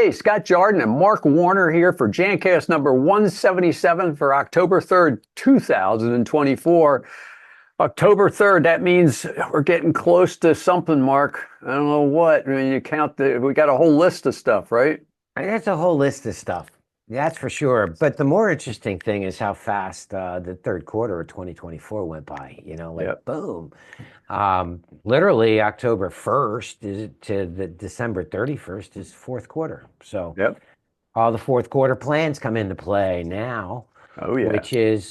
Hey, Scott Jordan and Mark Warner here for Jancast number 177 for October 3rd, 2024. October 3rd, that means we're getting close to something, Mark. I don't know what. I mean, we got a whole list of stuff, right? That's a whole list of stuff. That's for sure. But the more interesting thing is how fast the third quarter of 2024 went by. Yep, Boom. Literally October 1st is to the December 31st is fourth quarter. So yep. all the fourth quarter plans come into play now, Oh, yeah. which is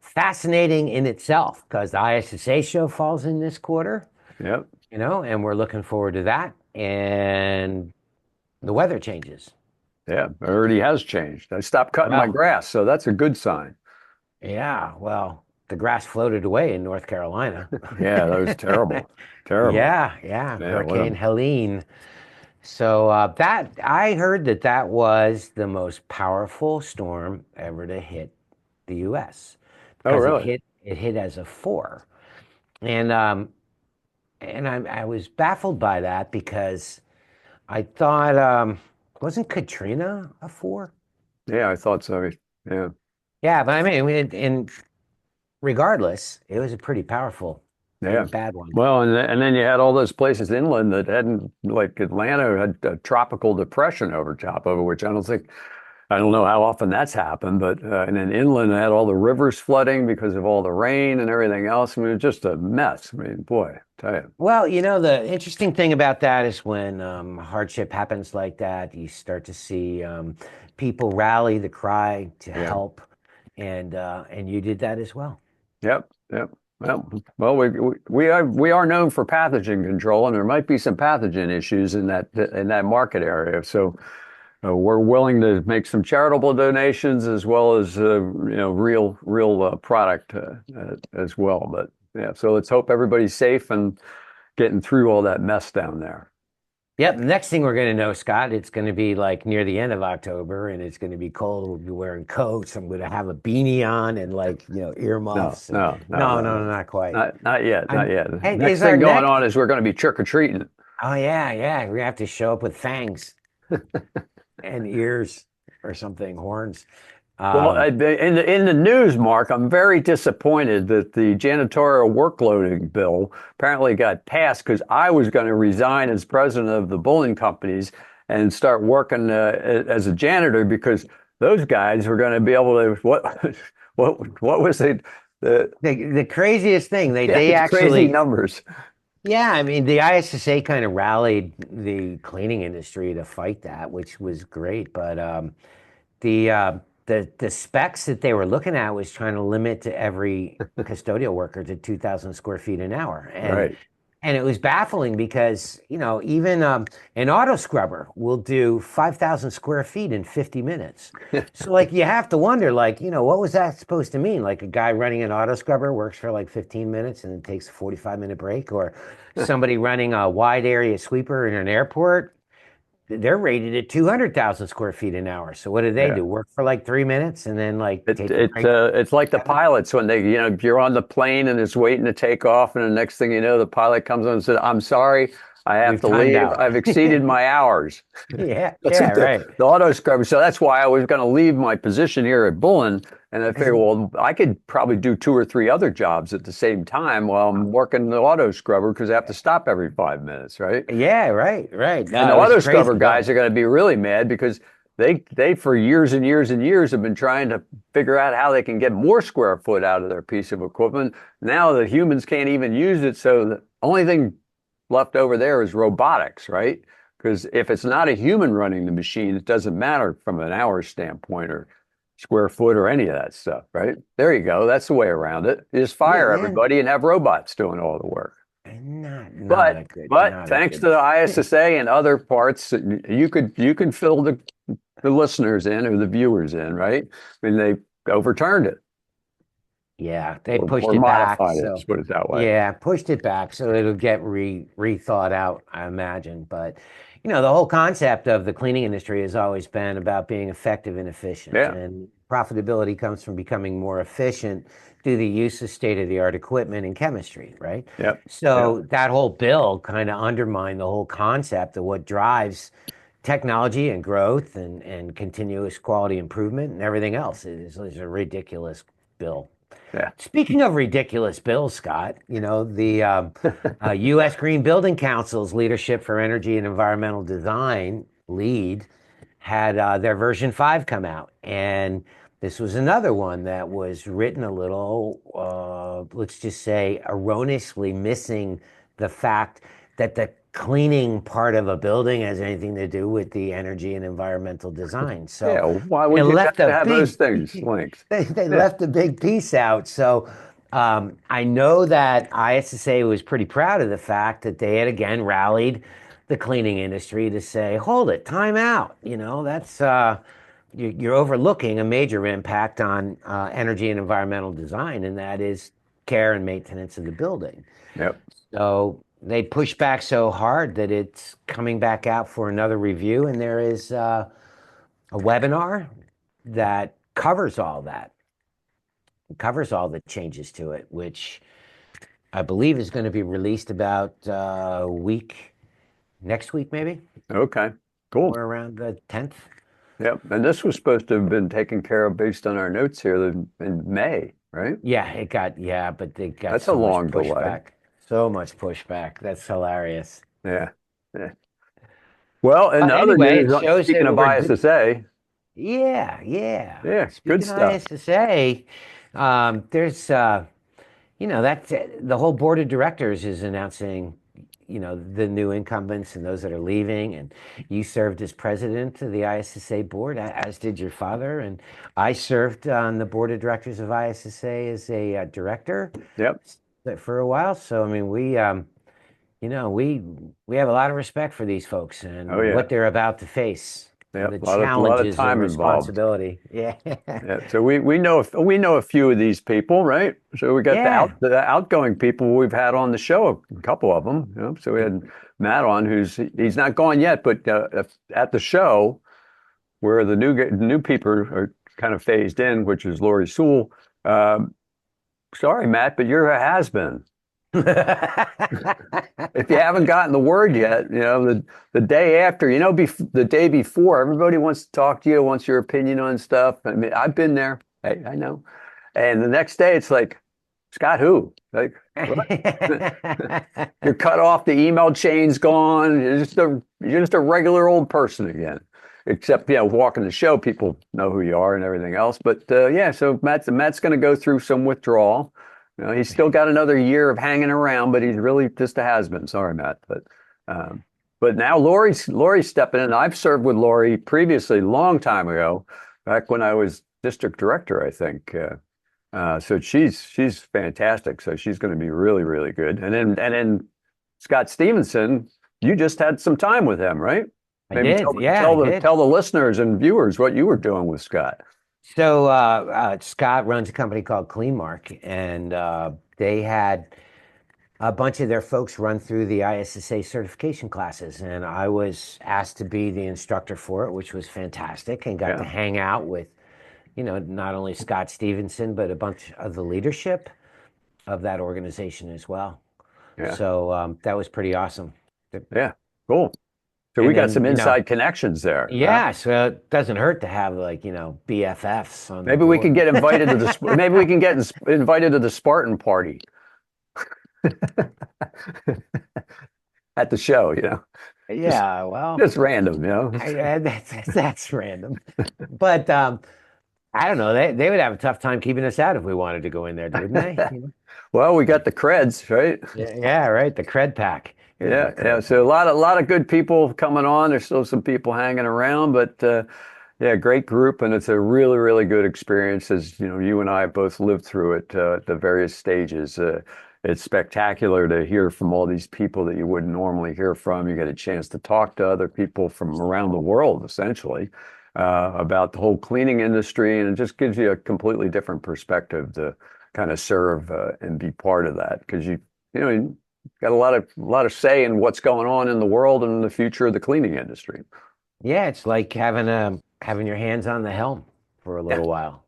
fascinating in itself because the ISSA show falls in this quarter, Yep. and we're looking forward to that. And the weather changes. Yeah, it already has changed. I stopped cutting my Well, grass, so that's a good sign. yeah, well, the grass floated away in North Carolina. Yeah, that was terrible. Terrible. Yeah, Yeah, what Hurricane a Helene. So that I heard that was the most powerful storm ever to hit the U.S. Oh, because it really? hit as a four, and I was baffled by that because I thought wasn't Katrina a four? Yeah, I thought so. Yeah. Yeah, but I mean, and regardless, it was a pretty powerful and a Yeah. bad one. Well, and then you had all those places inland that hadn't, like Atlanta had a tropical depression over top of it, which I don't know how often that's happened, but and then inland had all the rivers flooding because of all the rain and everything else. I mean, it was just a mess. I mean, boy, I tell you. Well, the interesting thing about that is when hardship happens like that, you start to see people rally the cry to Yeah. help, and you did that as well. Yep. Yep. Well, we are known for pathogen control, and there might be some pathogen issues in that market area. So we're willing to make some charitable donations as well as real product as well. But yeah, so let's hope everybody's safe and getting through all that mess down there. Yep. Next thing we're going to know, Scott, it's going to be like near the end of October, and it's going to be cold. We'll be wearing coats. I'm going to have a beanie on and No, earmuffs. And no, no, no, no, no, no, no. not quite. Not yet, not I'm. yet. Hey, Next is thing our going on next? is we're going to be trick-or-treating. Oh yeah. We're gonna have to show up with fangs and ears or something, horns. Well, Um, in the news, Mark, I'm very disappointed that the janitorial workloading bill apparently got passed because I was going to resign as president of the bowling companies and start working as a janitor because those guys were going to be able to what was it? The the craziest thing, Yeah, they it's crazy actually, numbers. yeah, I mean, the ISSA kind of rallied the cleaning industry to fight that, which was great. But the uh, the specs that they were looking at was trying to limit to every custodial worker to 2,000 square feet an hour, Right. and it was baffling because even an auto scrubber will do 5,000 square feet in 50 minutes. So like you have to wonder what was that supposed to mean? Like a guy running an auto scrubber works for like 15 minutes and then takes a 45-minute break, or somebody running a wide area sweeper in an airport, they're rated at 200,000 square feet an hour. So what do they Yeah. do? Work for like 3 minutes and then like It, take a it, break? uh, it's like the pilots when you're on the plane and it's waiting to take off, and the next thing you know, the pilot comes on and says, "I'm sorry, I have We've to timed leave. out. I've exceeded my hours." Yeah, That's yeah, what the, right. the auto scrubber. So that's why I was going to leave my position here at Bullen. And I figured, well, I could probably do two or three other jobs at the same time while I'm working the auto scrubber because I have to stop every 5 minutes, right? Yeah, right. And the No, it was auto a scrubber crazy guys bill. are going to be really mad because they for years and years and years have been trying to figure out how they can get more square foot out of their piece of equipment. Now the humans can't even use it, so the only thing left over there is robotics, right? Because if it's not a human running the machine, it doesn't matter from an hour standpoint or square foot or any of that stuff, right? There you go. That's the way around it. You just Yeah, fire man. everybody and have robots doing all the work. Not But a good, but not a thanks to good. the ISSA and other parts, you can fill the listeners in or the viewers in, right? I mean, they overturned it Yeah, they or pushed it back. modified it. Let's So put it that way. yeah, pushed it back so it'll get rethought out, I imagine. But the whole concept of the cleaning industry has always been about being effective and efficient. Yeah, And profitability comes from becoming more efficient through the use of state-of-the-art equipment and chemistry, right? yep, yep, So that whole bill kind of undermined the whole concept of what drives technology and growth and continuous quality improvement and everything else. It's a ridiculous bill. Yeah. Speaking of ridiculous bills, Scott, the U.S. Green Building Council's Leadership for Energy and Environmental Design lead had their version 5 come out. And this was another one that was written a little, let's just say, erroneously missing the fact that the cleaning part of a building has anything to do with the energy and environmental design. Yeah. So Why it would you have left to a have those big, things linked? they Yeah. left a big piece out. So I know that ISSA was pretty proud of the fact that they had again rallied the cleaning industry to say, hold it, time out. That's you're overlooking a major impact on energy and environmental design, and that is care and maintenance of the building. Yep. So they pushed back so hard that it's coming back out for another review, and there is a webinar that covers all that. It covers all the changes to it, which I believe is going to be released about next week, maybe, Okay. Cool. somewhere around the 10th. Yep. And this was supposed to have been taken care of based on our notes here in May, right? Yeah, but they got That's a so much long delay. pushback. So much pushback. That's hilarious. Yeah. Yeah. Well, in other Anyway, it news, shows speaking that of we're ISSA, yeah. yeah, good Speaking of stuff. ISSA, there's that's the whole board of directors is announcing, the new incumbents and those that are leaving. And you served as president of the ISSA board, as did your father. And I served on the board of directors of ISSA as a director Yep. for a while. So I mean, we have a lot of respect for these folks Oh and yeah. what they're about to face and the Yep. A lot of challenges and time involved. responsibility. Yeah. Yeah. So we know a few of these people, right? So we got Yeah. the outgoing people we've had on the show, a couple of them. So we had Matt on, he's not gone yet, but at the show where the new people are kind of phased in, which is Lori Sewell. Um, Sorry, Matt, but you're a has-been. If you haven't gotten the word yet, the day after, the day before, everybody wants to talk to you, wants your opinion on stuff. I mean, I've been there. I know. And the next day, it's like, Scott, who? Like, what? You're cut off. The email chain's gone. You're just a regular old person again. Except, walking the show, people know who you are and everything else. But yeah, so Matt's going to go through some withdrawal. He's still got another year of hanging around, but he's really just a has-been. Sorry, Matt, but now Lori's stepping in. I've served with Lori previously, long time ago, back when I was district director, I think. So she's fantastic. So she's going to be really, really good. And then Scott Stevenson, you just had some time with him, right? I Maybe did. Yeah, I did. tell the listeners and viewers what you were doing with Scott. So Scott runs a company called CleanMark, and they had a bunch of their folks run through the ISSA certification classes, and I was asked to be the instructor for it, which was fantastic, and got to hang out with, not only Scott Stevenson, but a bunch of the leadership of that organization as well. Yeah. So that was pretty awesome. Yeah, cool. So we got some inside connections there. Yeah, so it doesn't hurt to have BFFs on Maybe we can get invited to the Spartan party at the show, Yeah, well, just random, that's random. But I don't know. They would have a tough time keeping us out if we wanted to go in there, wouldn't they? Well, we got the creds, right? Yeah, right. The cred pack. Yeah. So a lot of good people coming on. There's still some people hanging around, but yeah, great group, and it's a really, really good experience. As you and I have both lived through it at the various stages. It's spectacular to hear from all these people that you wouldn't normally hear from. You get a chance to talk to other people from around the world, essentially, about the whole cleaning industry, and it just gives you a completely different perspective to kind of serve and be part of that, because you got a lot of say in what's going on in the world and the future of the cleaning industry. Yeah, it's like having your hands on the helm for a little while,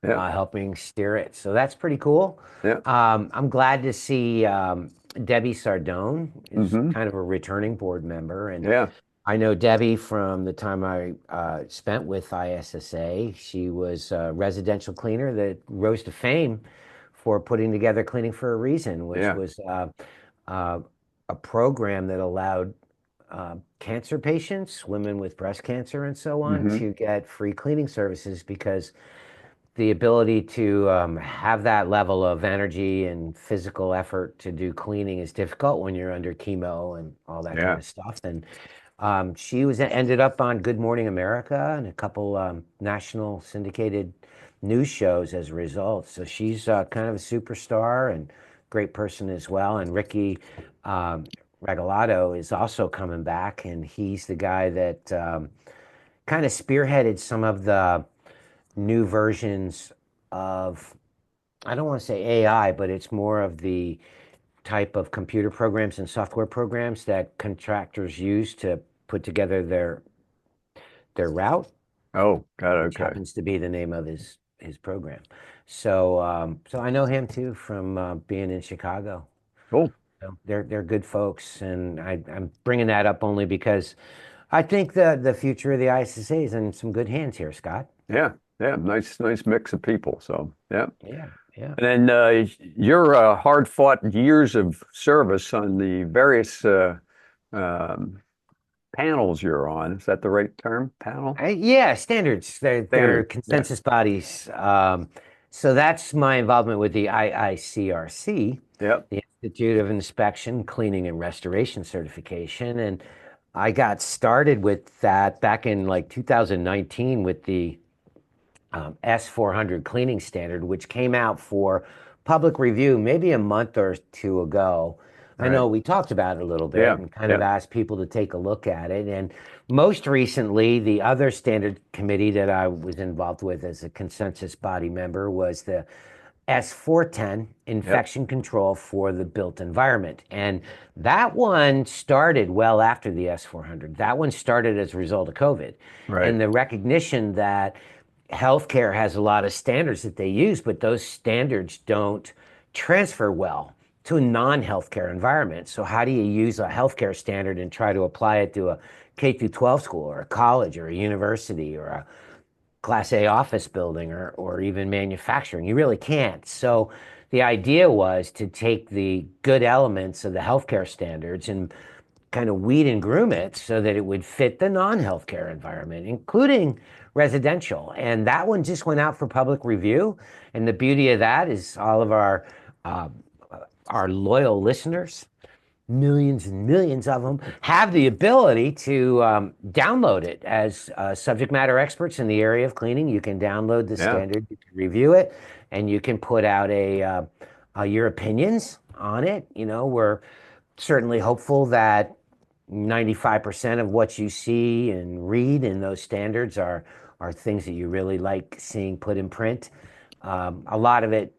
helping steer it. So that's pretty cool. Yeah. I'm glad to see Debbie Sardone is Mhm. kind of a returning board member, and Yeah. I know Debbie from the time I spent with ISSA. She was a residential cleaner that rose to fame for putting together Cleaning for a Reason, which Yeah. was uh, a program that allowed cancer patients, women with breast cancer and so on, Hmm. to get free cleaning services because the ability to have that level of energy and physical effort to do cleaning is difficult when you're under chemo and all that kind Yeah. of stuff. And she was ended up on Good Morning America and a couple national syndicated news shows as a result. So she's kind of a superstar and great person as well. And Ricky Regalado is also coming back, and he's the guy that kind of spearheaded some of the new versions of, I don't want to say AI, but it's more of the type of computer programs and software programs that contractors use to put together their route, Oh, got it. which Okay. happens to be the name of his program. So so I know him too from being in Chicago. Cool. So they're good folks, and I'm bringing that up only because I think the future of the ISSA is in some good hands here, Scott. Yeah. Yeah. Nice mix of people. So, yeah. Yeah, yeah. And then your hard-fought years of service on the various um, panels you're on. Is that the right term? Panel? Yeah, standards. They're Standard. Yeah. consensus bodies. So that's my involvement with the IICRC, Yep. the Institute of Inspection, Cleaning, and Restoration Certification. And I got started with that back in like 2019 with the S400 cleaning standard, which came out for public review maybe a month or two ago. I Right. know we talked about it a little bit Yeah. and kind of Yeah. asked people to take a look at it. And most recently, the other standard committee that I was involved with as a consensus body member was the S410 Yep. infection control for the built environment. And that one started well after the S400. That one started as a result of COVID Right. and the recognition that healthcare has a lot of standards that they use, but those standards don't transfer well to a non-healthcare environment. So how do you use a healthcare standard and try to apply it to a K through 12 school or a college or a university or a Class A office building or even manufacturing? You really can't. So the idea was to take the good elements of the healthcare standards and kind of weed and groom it so that it would fit the non-healthcare environment, including residential. And that one just went out for public review. And the beauty of that is all of uh, our loyal listeners, millions and millions of them, have the ability to download it as subject matter experts in the area of cleaning. You can download the Yeah. standard, you can review it, and you can put out your opinions on it. You know, we're certainly hopeful that 95% of what you see and read in those standards are things that you really like seeing put in print. A lot of it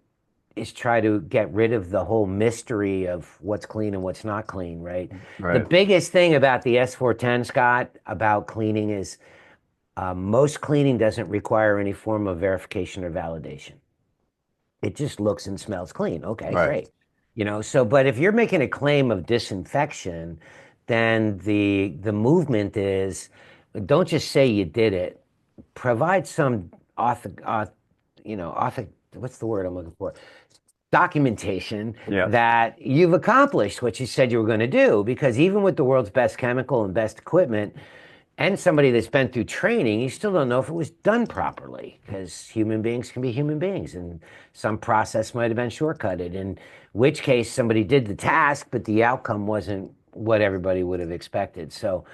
is try to get rid of the whole mystery of what's clean and what's not clean, right? The Right. biggest thing about the S410, Scott, about cleaning is most cleaning doesn't require any form of verification or validation. It just looks and smells clean. Okay, Right. great. You know, so but if you're making a claim of disinfection, then the movement is don't just say you did it. Provide some what's the word I'm looking for? Documentation Yes. that you've accomplished what you said you were going to do. Because even with the world's best chemical and best equipment, and somebody that's been through training, you still don't know if it was done properly because human beings can be human beings and some process might have been shortcutted, in which case somebody did the task, but the outcome wasn't what everybody would have expected. So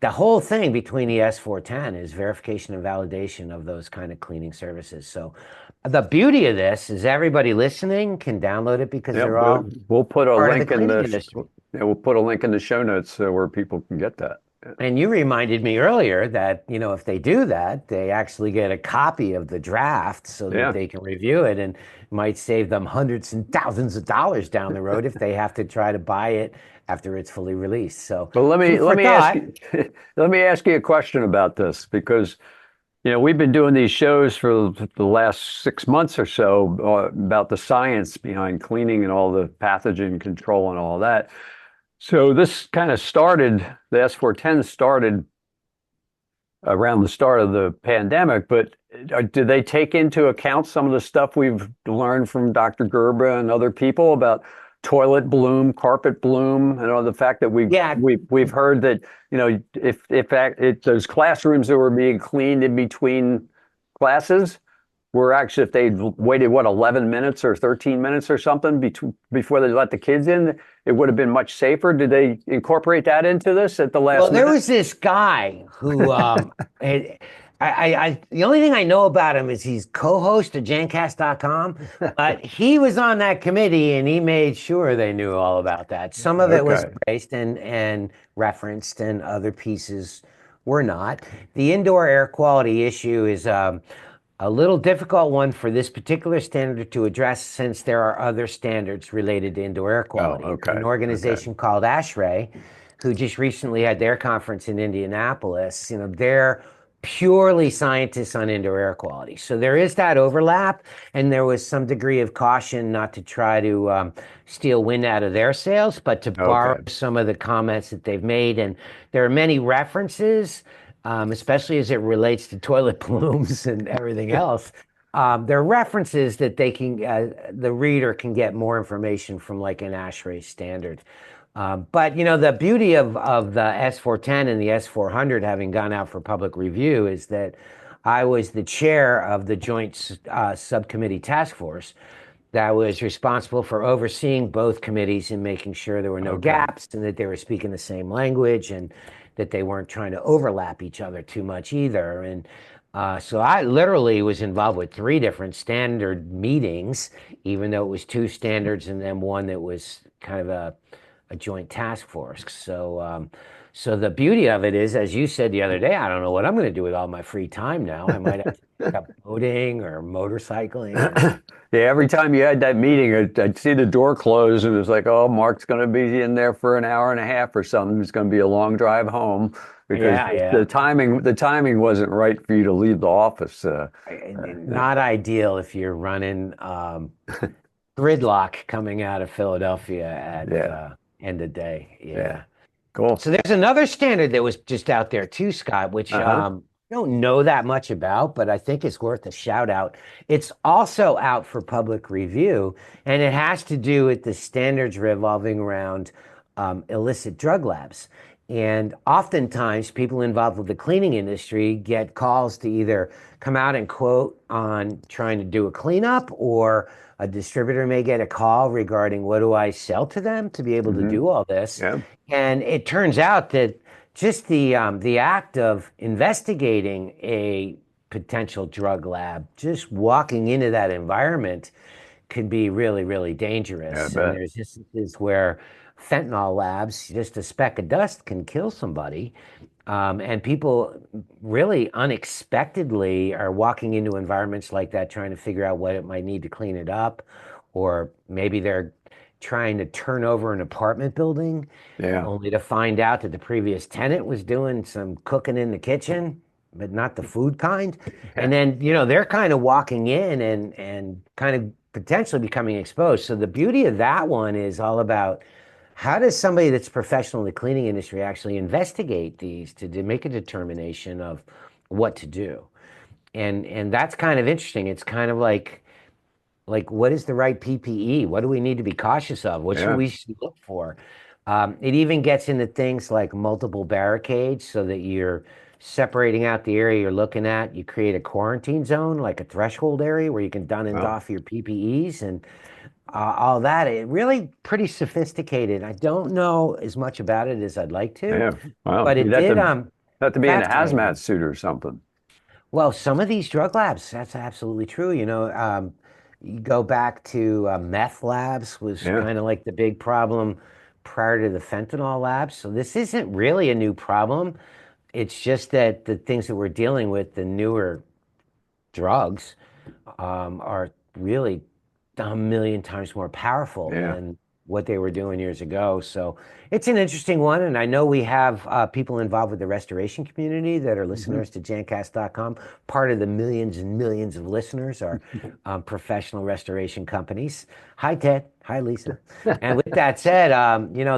the whole thing between the S410 is verification and validation of those kind of cleaning services. So the beauty of this is everybody listening can download it because Yep. they're all We'll put a part of the link in cleaning the industry. yeah, we'll put a link in the show notes where people can get that. Yeah. And you reminded me earlier that, you know, if they do that, they actually get a copy of the draft so that Yeah. they can review it and might save them hundreds and thousands of dollars down the road if they have to try to buy it after it's fully released. So But food for let me ask thought. you let me ask you a question about this because we've been doing these shows for the last 6 months or so about the science behind cleaning and all the pathogen control and all that. So this kind of started, the S410 started around the start of the pandemic, but did they take into account some of the stuff we've learned from Dr. Gerba and other people about toilet bloom, carpet bloom, and all the fact that Yeah. we've heard that, if those classrooms that were being cleaned in between classes were actually, if they waited, what, 11 minutes or 13 minutes or something before they let the kids in, it would have been much safer. Did they incorporate that into this at the Well, last there minute? was this guy who had, the only thing I know about him is he's co-host of Jancast.com, but he was on that committee and he made sure they knew all about that. Some of it was Okay. embraced and referenced, and other pieces were not. The indoor air quality issue is a little difficult one for this particular standard to address, since there are other standards related to indoor air Oh, quality. An okay. Okay. organization called ASHRAE, who just recently had their conference in Indianapolis, they're purely scientists on indoor air quality. So there is that overlap, and there was some degree of caution not to try to steal wind out of their sails, but to borrow Okay. some of the comments that they've made. And there are many references, especially as it relates to toilet blooms and everything else. There are references that the reader can get more information from, like an ASHRAE standard. But the beauty of the S410 and the S400 having gone out for public review is that I was the chair of the joint subcommittee task force that was responsible for overseeing both committees and making sure there were no Okay. gaps, and that they were speaking the same language, and that they weren't trying to overlap each other too much either. And so I literally was involved with three different standard meetings, even though it was two standards and then one that was kind of a joint task force. So the beauty of it is, as you said the other day, I don't know what I'm going to do with all my free time now. I might have to pick up boating or motorcycling or. Yeah, every time you had that meeting, I'd see the door close, and it was like, oh, Mark's going to be in there for an hour and a half or something. It's going to be a long drive home because Yeah, the yeah. timing wasn't right for you to leave the office. Uh, Not ideal if you're running gridlock coming out of Philadelphia at yeah, end of day. yeah, Yeah. cool. So there's another standard that was just out there too, Scott, which Uh-huh. I don't know that much about, but I think it's worth a shout out. It's also out for public review, and it has to do with the standards revolving around illicit drug labs. And oftentimes, people involved with the cleaning industry get calls to either come out and quote on trying to do a cleanup, or a distributor may get a call regarding, what do I sell to them to be able to Hmm. do all this? Yeah. And it turns out that just the act of investigating a potential drug lab, just walking into that environment, could be really, really Yeah, I dangerous. And bet. there's instances where fentanyl labs, just a speck of dust can kill somebody. And people really unexpectedly are walking into environments like that, trying to figure out what it might need to clean it up, or maybe they're trying to turn over an apartment building Yeah. only to find out that the previous tenant was doing some cooking in the kitchen, but not the food kind. Yeah. And then, they're kind of walking in and kind of potentially becoming exposed. So the beauty of that one is all about, how does somebody that's professional in the cleaning industry actually investigate these to make a determination of what to do? And that's kind of interesting. It's kind of like what is the right PPE? What do we need to be cautious of? What should Yeah. we look for? It even gets into things like multiple barricades, so that you're separating out the area you're looking at. You create a quarantine zone, like a threshold area where you can done and Wow. doff your PPEs and all that. It really pretty sophisticated. I don't know as much about it as I'd like to, Yeah. Wow. but it You'd did have to be in a fascinate hazmat me. suit or something. Well, some of these drug labs, that's absolutely true. You go back to meth labs was Yeah. kind of like the big problem prior to the fentanyl labs. So this isn't really a new problem. It's just that the things that we're dealing with, the newer drugs, are really a million times more powerful Yeah. than what they were doing years ago. So it's an interesting one. And I know we have people involved with the restoration community that are Mhm. listeners to Jancast.com. Part of the millions and millions of listeners are professional restoration companies. Hi, Ted. Hi, Lisa. And with that said,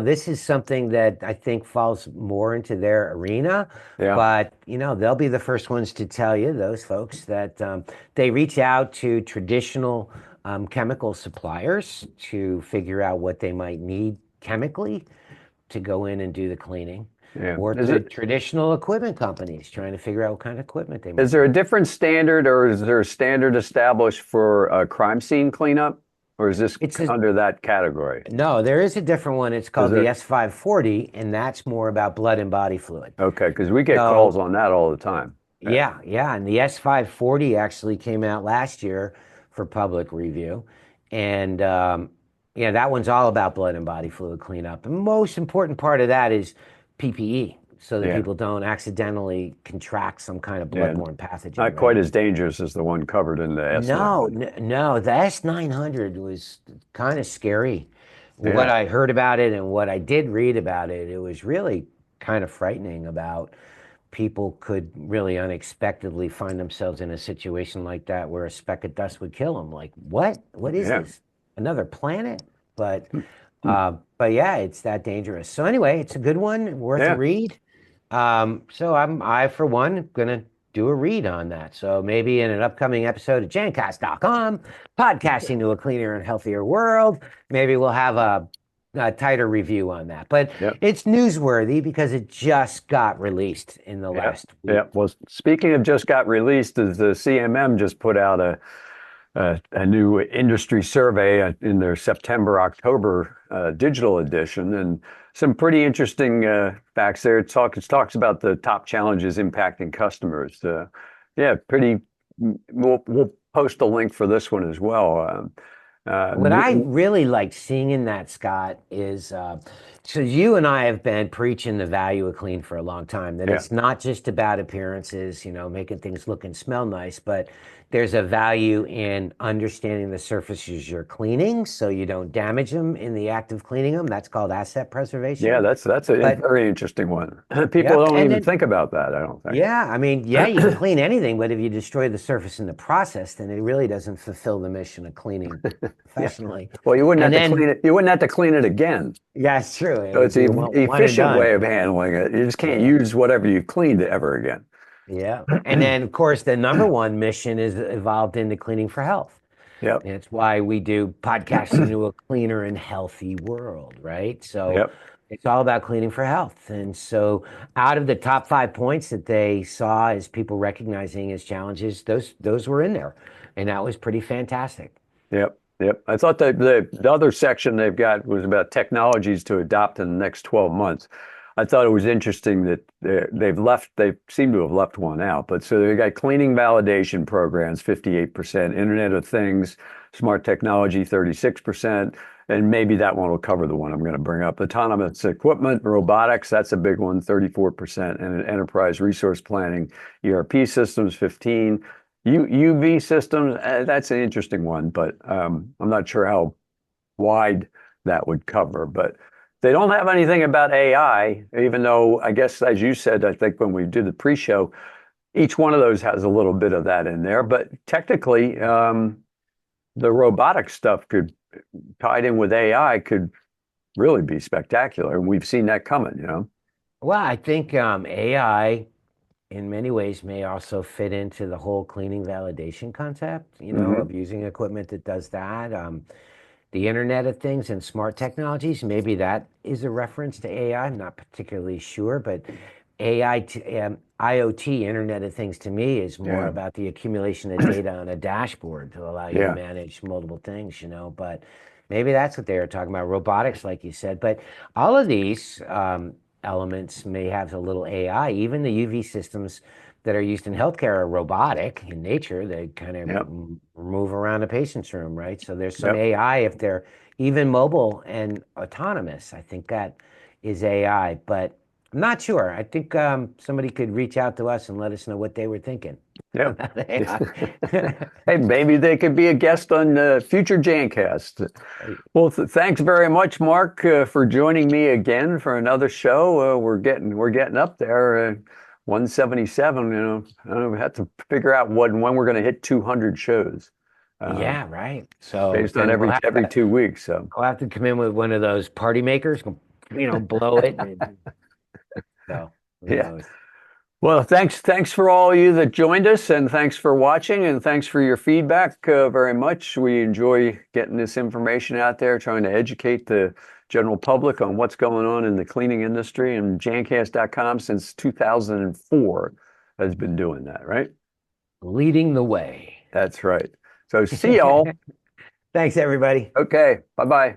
this is something that I think falls more into their arena. Yeah. But, they'll be the first ones to tell you, those folks, that they reach out to traditional chemical suppliers to figure out what they might need chemically to go in and do the cleaning, Yeah. or to traditional equipment companies trying to figure out what kind of equipment they Is might there a need. different standard, or is there a standard established for crime scene cleanup, or is this It's a, under that category? no, there is a different one. It's Is called the there? S540, and that's more about blood and body fluid. Okay, because we get calls So on that all the time. Yeah. yeah, yeah. And the S540 actually came out last year for public review. And yeah, that one's all about blood and body fluid cleanup. And most important part of that is PPE, so that Yeah. people don't accidentally contract some kind of Yeah. bloodborne pathogen, Not quite right? as dangerous as the one covered in the ISSA, No, but no, the S900 was kind of scary. What yeah. I heard about it and what I did read about it, it was really kind of frightening about people could really unexpectedly find themselves in a situation like that where a speck of dust would kill them. Like, what? What is Yeah. this? Another planet? But Hmm. Hmm. but yeah, it's that dangerous. So anyway, it's a good one, worth a Yeah. read. So I for one gonna do a read on that. So maybe in an upcoming episode of Jancast.com, podcasting to a cleaner and healthier world, maybe we'll have a tighter review on that. But Yeah. it's newsworthy because it just got released in the Yeah. last Yeah. week. Well, speaking of just got released, is the CMM just put out a new industry survey in their September October digital edition, and some pretty interesting facts there. It talks about the top challenges impacting customers. Yeah, pretty. We'll post a link for this one as well. What I really like seeing in that, Scott, is so you and I have been preaching the value of clean for a long time, that Yeah. it's not just about appearances, making things look and smell nice, but there's a value in understanding the surfaces you're cleaning so you don't damage them in the act of cleaning them. That's called asset Yeah, preservation. that's a But very interesting one. People yep, don't and even then think about that, I don't think. yeah, I mean, yeah, you can clean anything, but if you destroy the surface in the process, then it really doesn't fulfill the mission of cleaning Yeah. professionally. Well, you wouldn't And have to then, clean it. You wouldn't have to clean it again. yeah, it's true. It So would it's be a an one and efficient way done. of handling it. You just can't Yeah, use whatever you cleaned ever again. yeah. And then, of course, the number one mission is evolved into cleaning for health. Yep. And it's why we do podcasting to a cleaner and healthy world, right? So Yep. it's all about cleaning for health. And so, out of the top 5 points that they saw as people recognizing as challenges, those were in there, and that was pretty fantastic. Yep. Yep. I thought the other section they've got was about technologies to adopt in the next 12 months. I thought it was interesting that they seem to have left one out. But so they got cleaning validation programs, 58%, Internet of Things, smart technology, 36%. And maybe that one will cover the one I'm going to bring up. Autonomous equipment, robotics, that's a big one, 34%. And enterprise resource planning, ERP systems, 15. UV systems, that's an interesting one, but I'm not sure how wide that would cover. But they don't have anything about AI, even though I guess, as you said, I think when we did the pre-show, each one of those has a little bit of that in there. But technically, the robotic stuff could, tied in with AI, could really be spectacular. And we've seen that coming. Well, I think AI in many ways may also fit into the whole cleaning validation concept, Hmm. of using equipment that does that. The Internet of Things and smart technologies, maybe that is a reference to AI. I'm not particularly sure, but IoT, Internet of Things, to me is more Yeah. about the accumulation of data on a dashboard to allow you to Yeah. manage multiple things. But maybe that's what they were talking about, robotics, like you said. But all of these elements may have a little AI. Even the UV systems that are used in healthcare are robotic in nature. They kind of Yep. move around a patient's room, right? So there's some Yep. AI if they're even mobile and autonomous. I think that is AI. But I'm not sure. I think somebody could reach out to us and let us know what they were thinking. Yeah. Hey, maybe they could be a guest on future Jancast. Well, thanks very much, Mark, for joining me again for another show. We're getting up there, 177. We have to figure out when we're going to hit 200 shows. Yeah, right. So Based on then every 2 weeks. So we'll have to come in with one of those party makers, blow it. So who yeah. knows? Well, thanks for all of you that joined us, and thanks for watching, and thanks for your feedback very much. We enjoy getting this information out there, trying to educate the general public on what's going on in the cleaning industry, and Jancast.com since 2004 has been doing that, right? Leading the way. That's right. So see y'all. Thanks, everybody. Okay, bye-bye.